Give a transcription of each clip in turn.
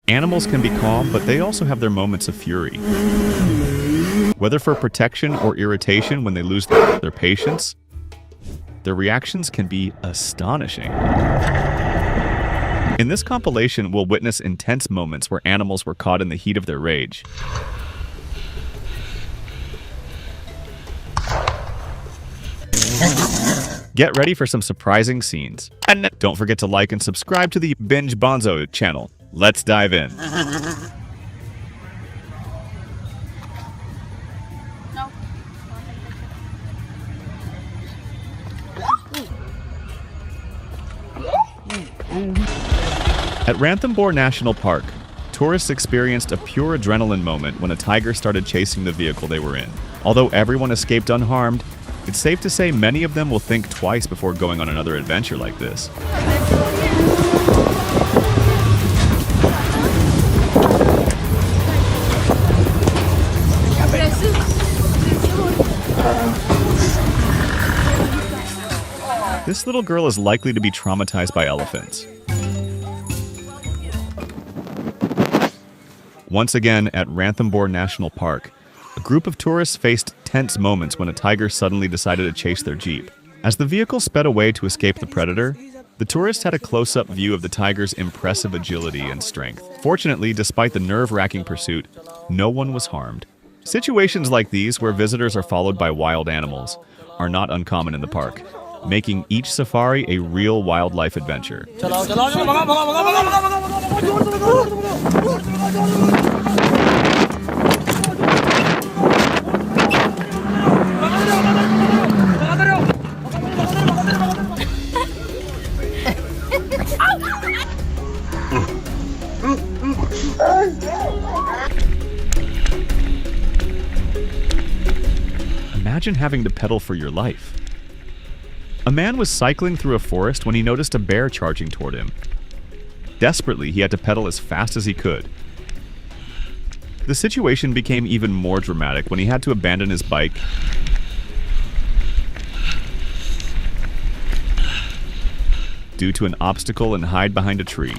Animals can be calm, but they also have their moments of fury. Whether for protection or irritation when they lose their patience, their reactions can be astonishing. In this compilation, we'll witness intense moments where animals were caught in the heat of their rage. Get ready for some surprising scenes. And don't forget to like and subscribe to the Binge Bonzo channel. Let's dive in. At Ranthambore National Park, tourists experienced a pure adrenaline moment when a tiger started chasing the vehicle they were in. Although everyone escaped unharmed, it's safe to say many of them will think twice before going on another adventure like this. This little girl is likely to be traumatized by elephants. Once again, at Ranthambore National Park, a group of tourists faced tense moments when a tiger suddenly decided to chase their jeep. As the vehicle sped away to escape the predator, the tourists had a close-up view of the tiger's impressive agility and strength. Fortunately, despite the nerve-wracking pursuit, no one was harmed. Situations like these, where visitors are followed by wild animals, are not uncommon in the park, making each safari a real wildlife adventure. Imagine having to pedal for your life. A man was cycling through a forest when he noticed a bear charging toward him. Desperately, he had to pedal as fast as he could. The situation became even more dramatic when he had to abandon his bike due to an obstacle and hide behind a tree.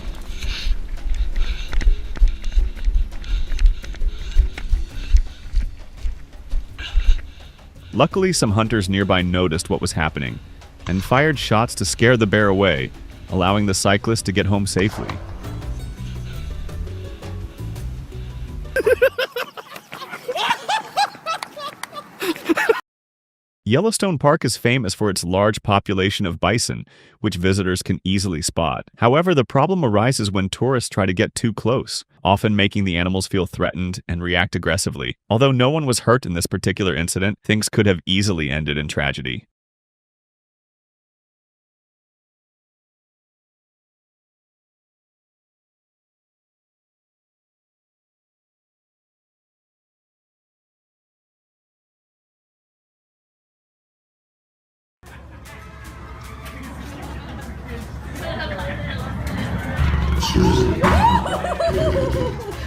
Luckily, some hunters nearby noticed what was happening and fired shots to scare the bear away, allowing the cyclist to get home safely. Yellowstone Park is famous for its large population of bison, which visitors can easily spot. However, the problem arises when tourists try to get too close, often making the animals feel threatened and react aggressively. Although no one was hurt in this particular incident, things could have easily ended in tragedy.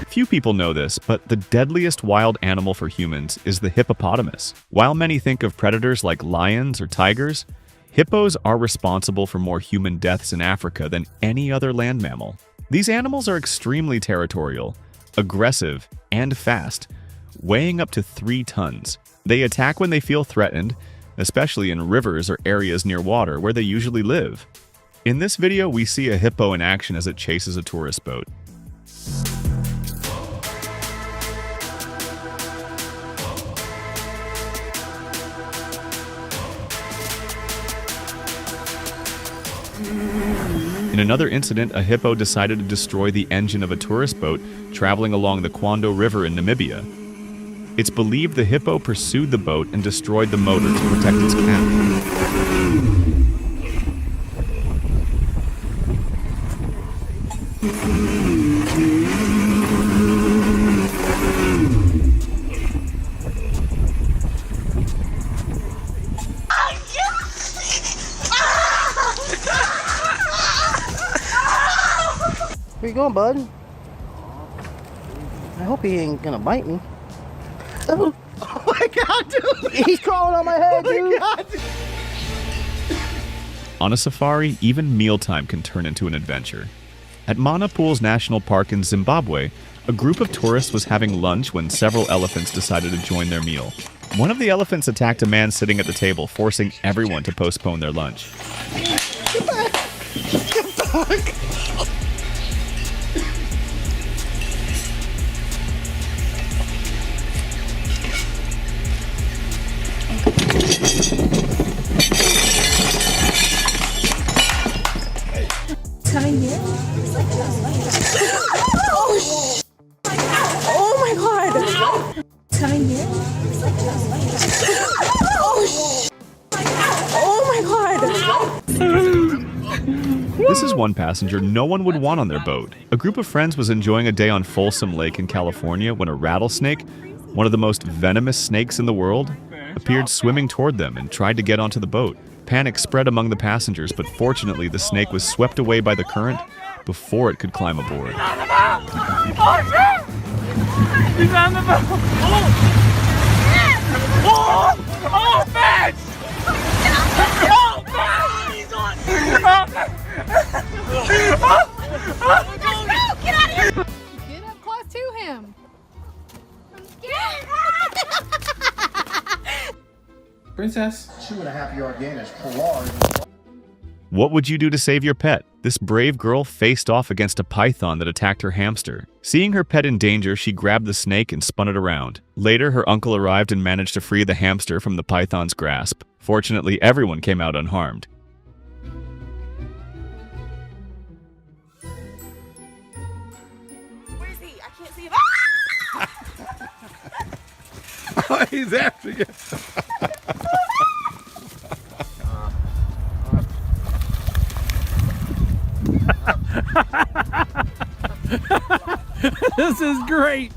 Few people know this, but the deadliest wild animal for humans is the hippopotamus. While many think of predators like lions or tigers, hippos are responsible for more human deaths in Africa than any other land mammal. These animals are extremely territorial, aggressive, and fast, weighing up to 3 tons. They attack when they feel threatened, especially in rivers or areas near water where they usually live. In this video, we see a hippo in action as it chases a tourist boat. In another incident, a hippo decided to destroy the engine of a tourist boat traveling along the Kwando River in Namibia. It's believed the hippo pursued the boat and destroyed the motor to protect its captain. Where you going, bud? I hope he ain't gonna bite me. Oh my god, dude! He's crawling on my head, dude! God. On a safari, even mealtime can turn into an adventure. At Mana Pools National Park in Zimbabwe, a group of tourists was having lunch when several elephants decided to join their meal. One of the elephants attacked a man sitting at the table, forcing everyone to postpone their lunch. Get back! Get back! Coming here? Oh my god! Coming here? Oh my god! This is one passenger no one would want on their boat. A group of friends was enjoying a day on Folsom Lake in California when a rattlesnake, one of the most venomous snakes in the world, appeared swimming toward them and tried to get onto the boat. Panic spread among the passengers, but fortunately the snake was swept away by the current before it could climb aboard. Oh shit! He's on the boat! Oh! Oh, bitch! Oh, bitch! He's on! Get out of here! Get up close to him. Princess. 2.5-yard gain is prolonged. What would you do to save your pet? This brave girl faced off against a python that attacked her hamster. Seeing her pet in danger, she grabbed the snake and spun it around. Later, her uncle arrived and managed to free the hamster from the python's grasp. Fortunately, everyone came out unharmed. Where is he? I can't see him. Oh, he's after you. This is great.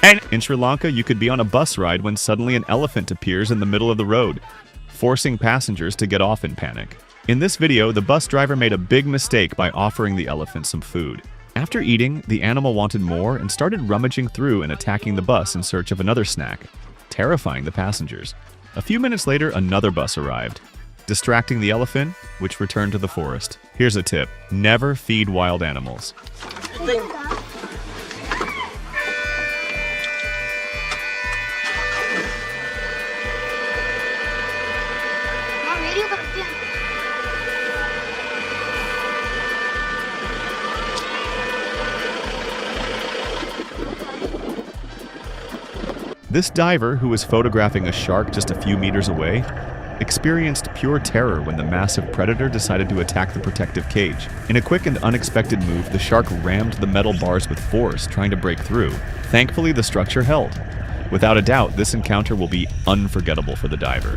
And in Sri Lanka, you could be on a bus ride when suddenly an elephant appears in the middle of the road, forcing passengers to get off in panic. In this video, the bus driver made a big mistake by offering the elephant some food. After eating, the animal wanted more and started rummaging through and attacking the bus in search of another snack, terrifying the passengers. A few minutes later, another bus arrived, distracting the elephant, which returned to the forest. Here's a tip: never feed wild animals. This diver, who was photographing a shark just a few meters away, experienced pure terror when the massive predator decided to attack the protective cage. In a quick and unexpected move, the shark rammed the metal bars with force, trying to break through. Thankfully, the structure held. Without a doubt, this encounter will be unforgettable for the diver.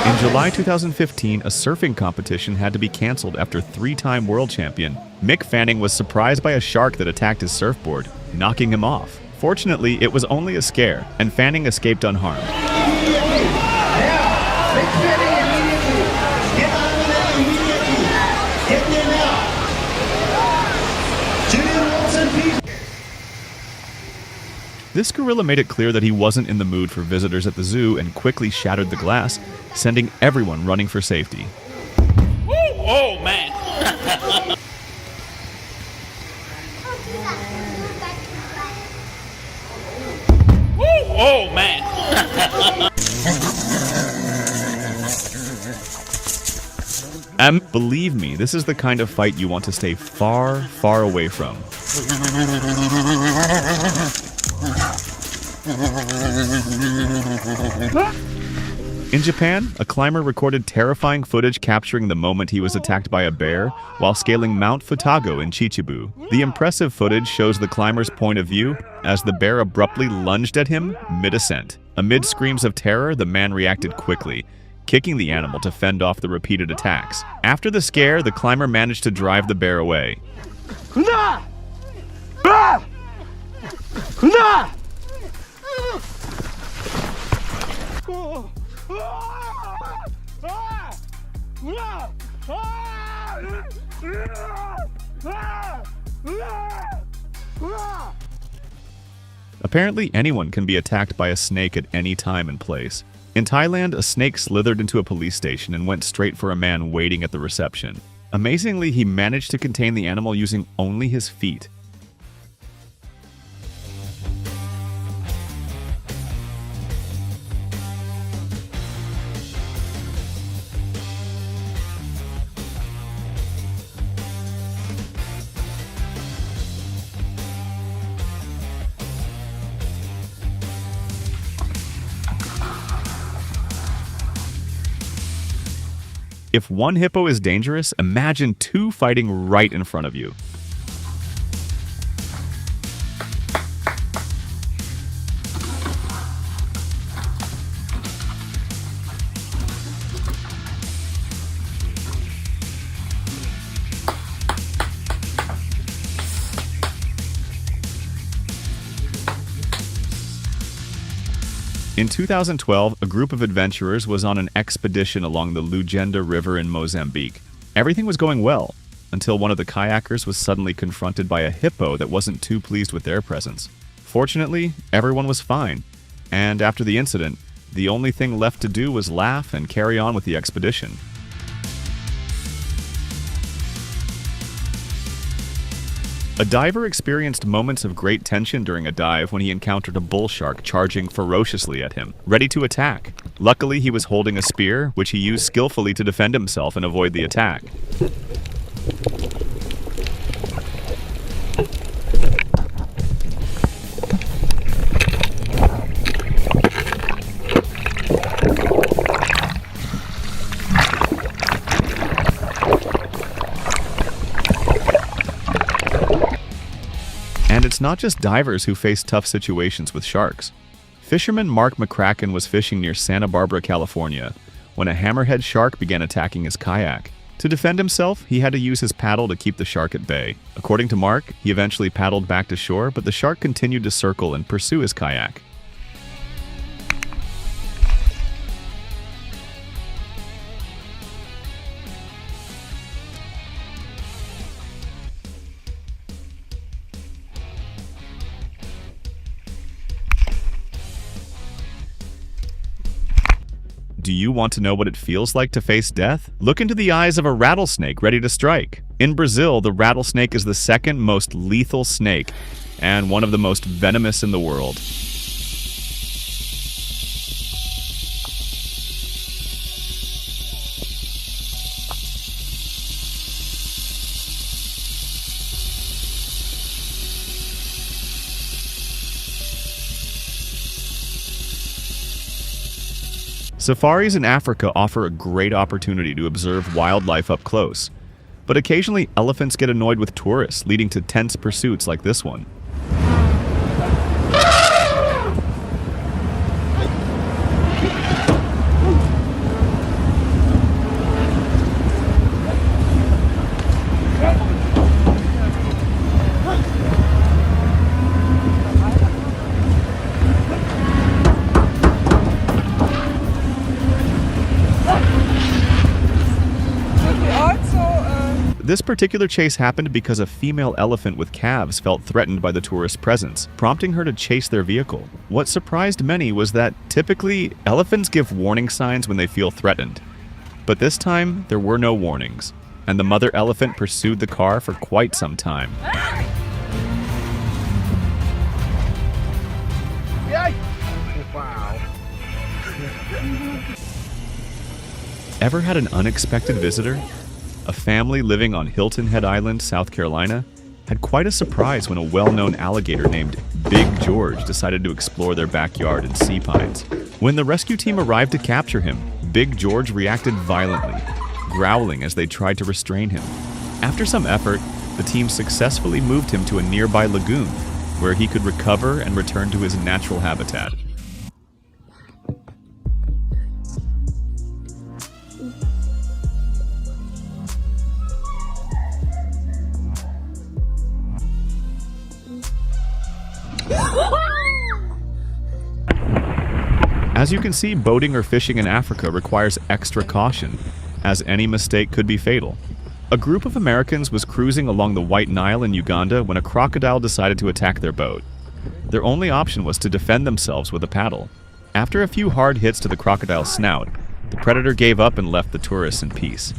In July 2015, a surfing competition had to be canceled after three-time world champion Mick Fanning was surprised by a shark that attacked his surfboard, knocking him off. Fortunately, it was only a scare, and Fanning escaped unharmed. This gorilla made it clear that he wasn't in the mood for visitors at the zoo and quickly shattered the glass, sending everyone running for safety. Oh, man. Oh, man. Believe me, this is the kind of fight you want to stay far, far away from. In Japan, a climber recorded terrifying footage capturing the moment he was attacked by a bear while scaling Mount Futago in Chichibu. The impressive footage shows the climber's point of view as the bear abruptly lunged at him mid-ascent. Amid screams of terror, the man reacted quickly, kicking the animal to fend off the repeated attacks. After the scare, the climber managed to drive the bear away. Apparently, anyone can be attacked by a snake at any time and place. In Thailand, a snake slithered into a police station and went straight for a man waiting at the reception. Amazingly, he managed to contain the animal using only his feet. If one hippo is dangerous, imagine two fighting right in front of you. In 2012, a group of adventurers was on an expedition along the Lugenda River in Mozambique. Everything was going well, until one of the kayakers was suddenly confronted by a hippo that wasn't too pleased with their presence. Fortunately, everyone was fine, and after the incident, the only thing left to do was laugh and carry on with the expedition. A diver experienced moments of great tension during a dive when he encountered a bull shark charging ferociously at him, ready to attack. Luckily, he was holding a spear, which he used skillfully to defend himself and avoid the attack. And it's not just divers who face tough situations with sharks. Fisherman Mark McCracken was fishing near Santa Barbara, California, when a hammerhead shark began attacking his kayak. To defend himself, he had to use his paddle to keep the shark at bay. According to Mark, he eventually paddled back to shore, but the shark continued to circle and pursue his kayak. Do you want to know what it feels like to face death? Look into the eyes of a rattlesnake ready to strike. In Brazil, the rattlesnake is the second most lethal snake and one of the most venomous in the world. Safaris in Africa offer a great opportunity to observe wildlife up close, but occasionally elephants get annoyed with tourists, leading to tense pursuits like this one. This particular chase happened because a female elephant with calves felt threatened by the tourist's presence, prompting her to chase their vehicle. What surprised many was that typically elephants give warning signs when they feel threatened. But this time, there were no warnings, and the mother elephant pursued the car for quite some time. Wow. Ever had an unexpected visitor? A family living on Hilton Head Island, South Carolina, had quite a surprise when a well-known alligator named Big George decided to explore their backyard in sea pines. When the rescue team arrived to capture him, Big George reacted violently, growling as they tried to restrain him. After some effort, the team successfully moved him to a nearby lagoon, where he could recover and return to his natural habitat. As you can see, boating or fishing in Africa requires extra caution, as any mistake could be fatal. A group of Americans was cruising along the White Nile in Uganda when a crocodile decided to attack their boat. Their only option was to defend themselves with a paddle. After a few hard hits to the crocodile's snout, the predator gave up and left the tourists in peace.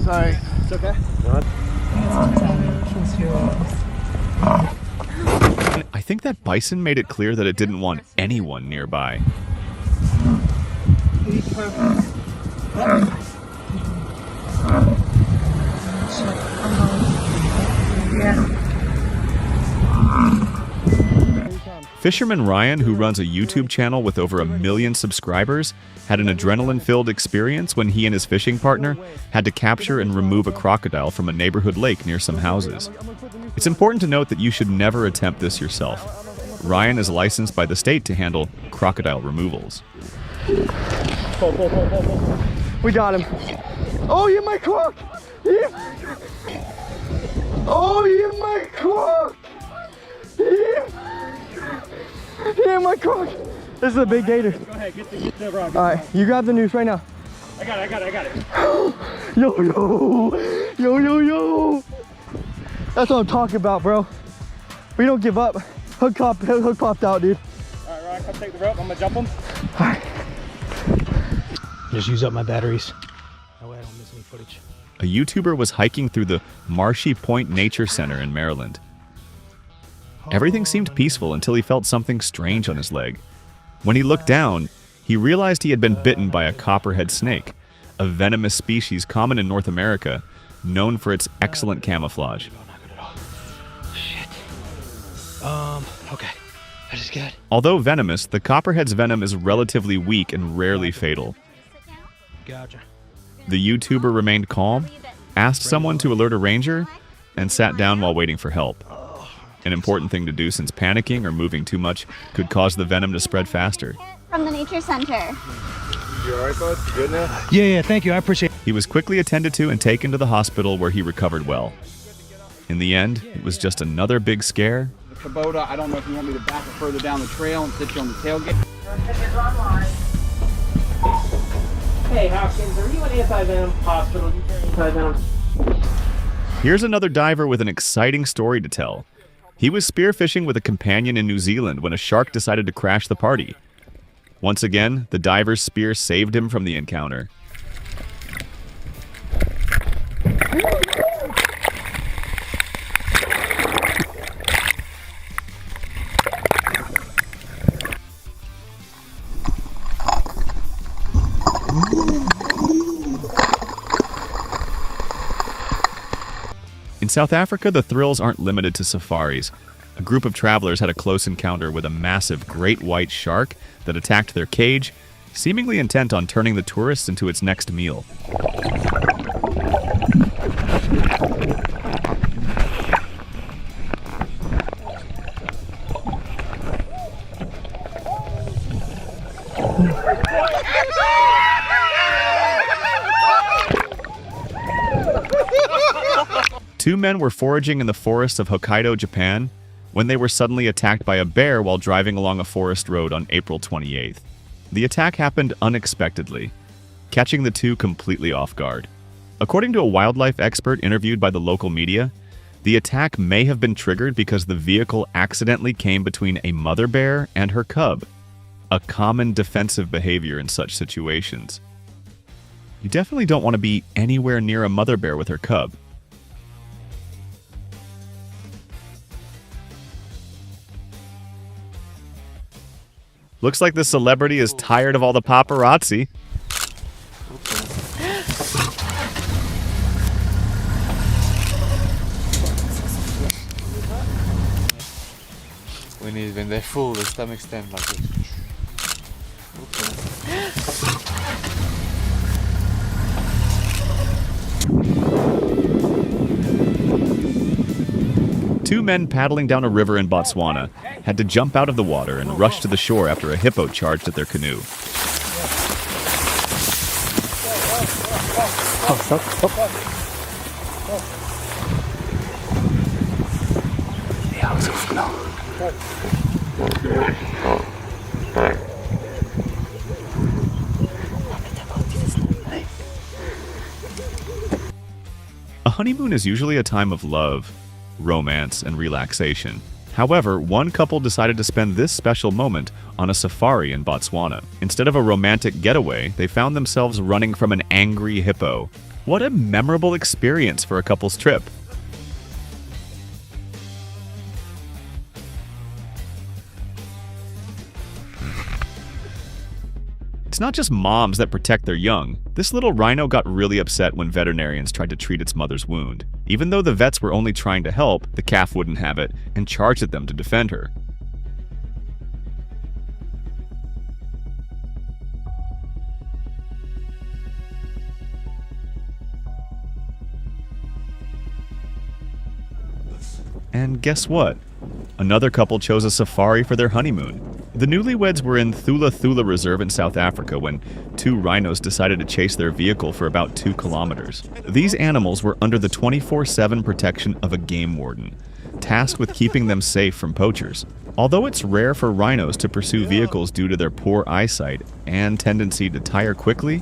Sorry. It's okay. I think that bison made it clear that it didn't want anyone nearby. Fisherman Ryan, who runs a YouTube channel with over 1 million subscribers, had an adrenaline-filled experience when he and his fishing partner had to capture and remove a crocodile from a neighborhood lake near some houses. It's important to note that you should never attempt this yourself. Ryan is licensed by the state to handle crocodile removals. We got him. Oh, you're my croc! Oh, you're my croc! Yeah, my croc! This is a big gator. Go ahead, get the rod. Alright, you grab the noose right now. I got it. Yo, yo! That's what I'm talking about, bro. We don't give up. Hook popped out, dude. Alright, Ryan, come take the rope. I'm gonna jump him. Alright. Just use up my batteries. That way I don't miss any footage. A YouTuber was hiking through the Marshy Point Nature Center in Maryland. Everything seemed peaceful until he felt something strange on his leg. When he looked down, he realized he had been bitten by a copperhead snake, a venomous species common in North America, known for its excellent camouflage. Okay. That is good. Although venomous, the copperhead's venom is relatively weak and rarely fatal. Gotcha. The YouTuber remained calm, asked someone to alert a ranger, and sat down while waiting for help. An important thing to do since panicking or moving too much could cause the venom to spread faster. From the nature center. You alright, bud? You good now? Yeah, thank you. I appreciate it. He was quickly attended to and taken to the hospital where he recovered well. In the end, it was just another big scare. The Kubota, I don't know if you want me to back it further down the trail and sit you on the tailgate. Hey, Hopkins, are you an anti-venom hospital? You carry anti-venom? Here's another diver with an exciting story to tell. He was spearfishing with a companion in New Zealand when a shark decided to crash the party. Once again, the diver's spear saved him from the encounter. In South Africa, the thrills aren't limited to safaris. A group of travelers had a close encounter with a massive great white shark that attacked their cage, seemingly intent on turning the tourists into its next meal. Two men were foraging in the forests of Hokkaido, Japan, when they were suddenly attacked by a bear while driving along a forest road on April 28th. The attack happened unexpectedly, catching the two completely off guard. According to a wildlife expert interviewed by the local media, the attack may have been triggered because the vehicle accidentally came between a mother bear and her cub, a common defensive behavior in such situations. You definitely don't want to be anywhere near a mother bear with her cub. Looks like the celebrity is tired of all the paparazzi. When they're full, the stomachs stand like this. Two men paddling down a river in Botswana had to jump out of the water and rush to the shore after a hippo charged at their canoe. A honeymoon is usually a time of love, romance, and relaxation. However, one couple decided to spend this special moment on a safari in Botswana. Instead of a romantic getaway, they found themselves running from an angry hippo. What a memorable experience for a couple's trip. It's not just moms that protect their young. This little rhino got really upset when veterinarians tried to treat its mother's wound. Even though the vets were only trying to help, the calf wouldn't have it and charged at them to defend her. And guess what? Another couple chose a safari for their honeymoon. The newlyweds were in Thula Thula Reserve in South Africa when two rhinos decided to chase their vehicle for about 2 kilometers. These animals were under the 24/7 protection of a game warden, tasked with keeping them safe from poachers. Although it's rare for rhinos to pursue vehicles due to their poor eyesight and tendency to tire quickly,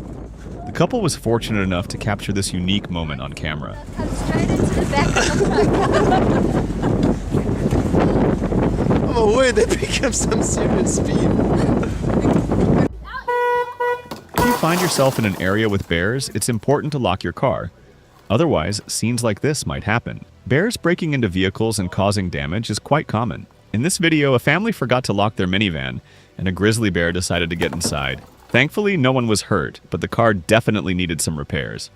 the couple was fortunate enough to capture this unique moment on camera. Straight into the back of the truck. Oh wait, they pick up some serious speed. If you find yourself in an area with bears, it's important to lock your car. Otherwise, scenes like this might happen. Bears breaking into vehicles and causing damage is quite common. In this video, a family forgot to lock their minivan, and a grizzly bear decided to get inside. Thankfully, no one was hurt, but the car definitely needed some repairs.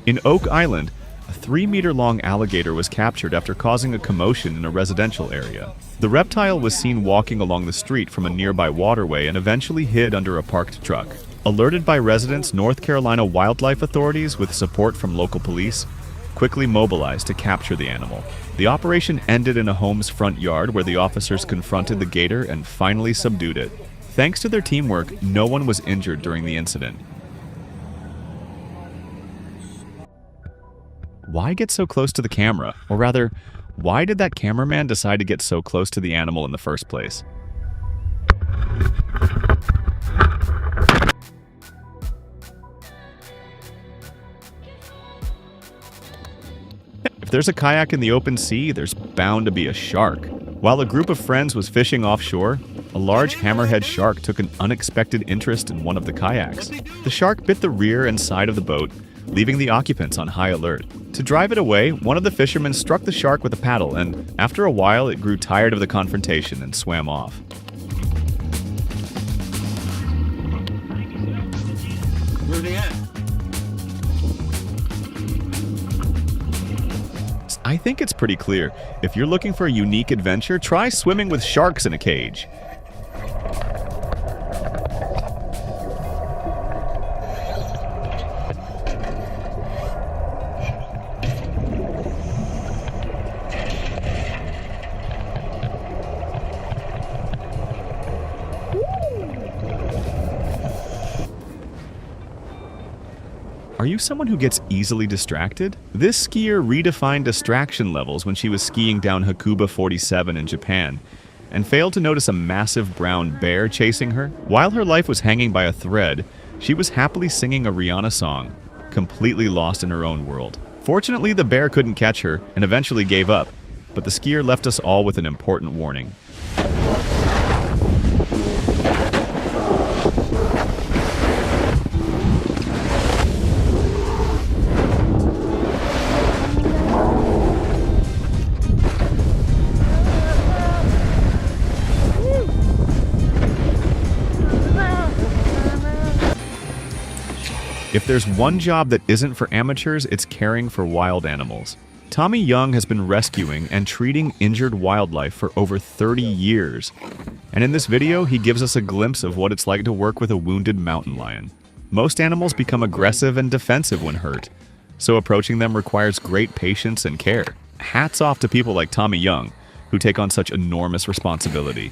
In Oak Island, a 3-meter-long alligator was captured after causing a commotion in a residential area. The reptile was seen walking along the street from a nearby waterway and eventually hid under a parked truck. Alerted by residents, North Carolina wildlife authorities, with support from local police, quickly mobilized to capture the animal. The operation ended in a home's front yard where the officers confronted the gator and finally subdued it. Thanks to their teamwork, no one was injured during the incident. Why get so close to the camera? Or rather, why did that cameraman decide to get so close to the animal in the first place? If there's a kayak in the open sea, there's bound to be a shark. While a group of friends was fishing offshore, a large hammerhead shark took an unexpected interest in one of the kayaks. The shark bit the rear and side of the boat, leaving the occupants on high alert. To drive it away, one of the fishermen struck the shark with a paddle, and after a while it grew tired of the confrontation and swam off. Where's he at? I think it's pretty clear. If you're looking for a unique adventure, try swimming with sharks in a cage. Are you someone who gets easily distracted? This skier redefined distraction levels when she was skiing down Hakuba 47 in Japan and failed to notice a massive brown bear chasing her. While her life was hanging by a thread, she was happily singing a Rihanna song, completely lost in her own world. Fortunately, the bear couldn't catch her and eventually gave up, but the skier left us all with an important warning. If there's one job that isn't for amateurs, it's caring for wild animals. Tommy Young has been rescuing and treating injured wildlife for over 30 years. And in this video, he gives us a glimpse of what it's like to work with a wounded mountain lion. Most animals become aggressive and defensive when hurt, so approaching them requires great patience and care. Hats off to people like Tommy Young, who take on such enormous responsibility.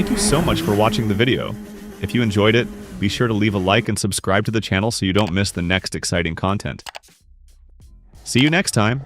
Thank you so much for watching the video. If you enjoyed it, be sure to leave a like and subscribe to the channel so you don't miss the next exciting content. See you next time!